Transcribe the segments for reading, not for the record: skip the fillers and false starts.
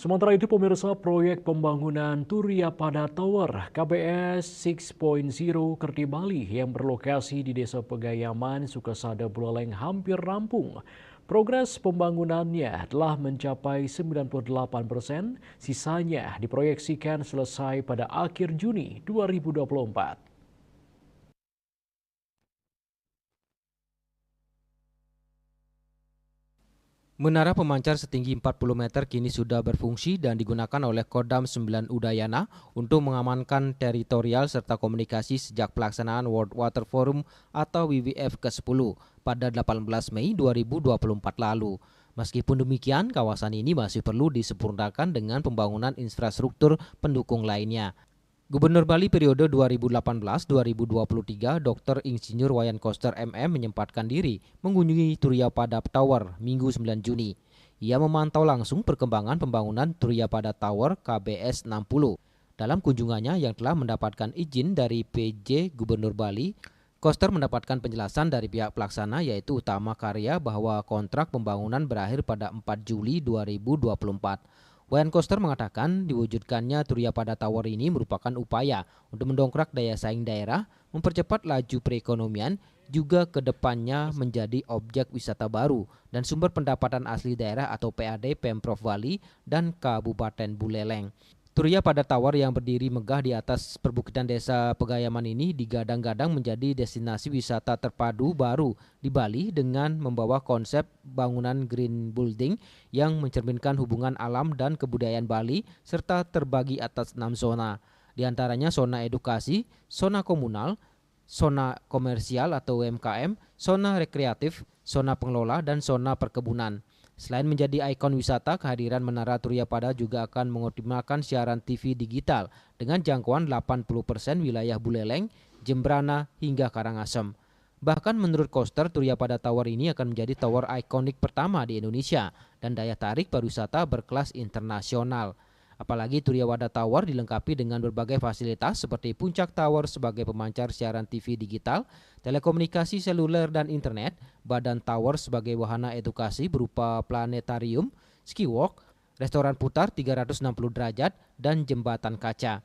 Sementara itu pemirsa proyek pembangunan Turia Pada Tower KBS 6.0 Kerti Bali yang berlokasi di Desa Pegayaman, Sukasada, Buleleng hampir rampung. Progres pembangunannya telah mencapai 98%, sisanya diproyeksikan selesai pada akhir Juni 2024. Menara pemancar setinggi 40 meter kini sudah berfungsi dan digunakan oleh Kodam 9 Udayana untuk mengamankan teritorial serta komunikasi sejak pelaksanaan World Water Forum atau WWF ke-10 pada 18 Mei 2024 lalu. Meskipun demikian, kawasan ini masih perlu disempurnakan dengan pembangunan infrastruktur pendukung lainnya. Gubernur Bali periode 2018-2023, Dr. Insinyur Wayan Koster MM menyempatkan diri mengunjungi Turia Pada Tower Minggu 9 Juni. Ia memantau langsung perkembangan pembangunan Turia Pada Tower KBS 60. Dalam kunjungannya yang telah mendapatkan izin dari PJ Gubernur Bali, Koster mendapatkan penjelasan dari pihak pelaksana yaitu Utama Karya bahwa kontrak pembangunan berakhir pada 4 Juli 2024. Wayan Koster mengatakan diwujudkannya Turia Pada Tower ini merupakan upaya untuk mendongkrak daya saing daerah, mempercepat laju perekonomian, juga ke depannya menjadi objek wisata baru dan sumber pendapatan asli daerah atau PAD Pemprov Bali dan Kabupaten Buleleng. Turia Pada Tower yang berdiri megah di atas perbukitan desa Pegayaman ini digadang-gadang menjadi destinasi wisata terpadu baru di Bali dengan membawa konsep bangunan green building yang mencerminkan hubungan alam dan kebudayaan Bali serta terbagi atas 6 zona. Di antaranya zona edukasi, zona komunal, zona komersial atau UMKM, zona rekreatif, zona pengelola, dan zona perkebunan. Selain menjadi ikon wisata, kehadiran Menara Turia Pada juga akan mengoptimalkan siaran TV digital dengan jangkauan 80% wilayah Buleleng, Jembrana, hingga Karangasem. Bahkan menurut Koster, Turia Pada Tower ini akan menjadi tower ikonik pertama di Indonesia dan daya tarik pariwisata berkelas internasional. Apalagi Turia Pada Tower dilengkapi dengan berbagai fasilitas seperti Puncak Tower sebagai pemancar siaran TV digital, telekomunikasi seluler dan internet, Badan Tower sebagai wahana edukasi berupa planetarium, skiwalk, restoran putar 360 derajat, dan jembatan kaca.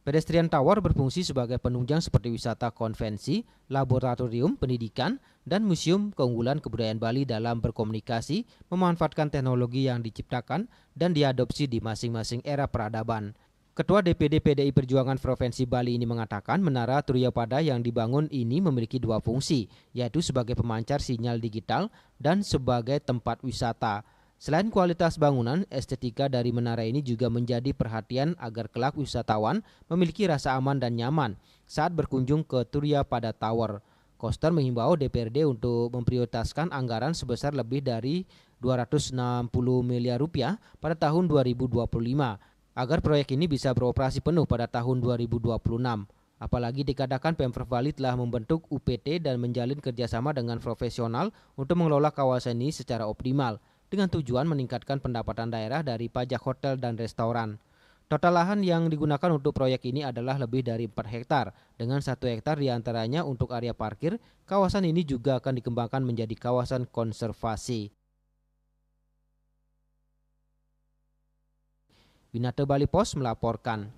Pedestrian Tower berfungsi sebagai penunjang seperti wisata konvensi, laboratorium pendidikan, dan museum keunggulan kebudayaan Bali dalam berkomunikasi, memanfaatkan teknologi yang diciptakan dan diadopsi di masing-masing era peradaban. Ketua DPD PDI Perjuangan Provinsi Bali ini mengatakan Menara Turia Pada yang dibangun ini memiliki dua fungsi, yaitu sebagai pemancar sinyal digital dan sebagai tempat wisata. Selain kualitas bangunan, estetika dari menara ini juga menjadi perhatian agar kelak wisatawan memiliki rasa aman dan nyaman saat berkunjung ke Turia Pada Tower. Koster menghimbau DPRD untuk memprioritaskan anggaran sebesar lebih dari 260 miliar rupiah pada tahun 2025 agar proyek ini bisa beroperasi penuh pada tahun 2026. Apalagi dikatakan Pemprov Bali telah membentuk UPT dan menjalin kerjasama dengan profesional untuk mengelola kawasan ini secara optimal, dengan tujuan meningkatkan pendapatan daerah dari pajak hotel dan restoran. Total lahan yang digunakan untuk proyek ini adalah lebih dari 4 hektar, dengan 1 hektar diantaranya untuk area parkir. Kawasan ini juga akan dikembangkan menjadi kawasan konservasi. Winata Bali Pos melaporkan.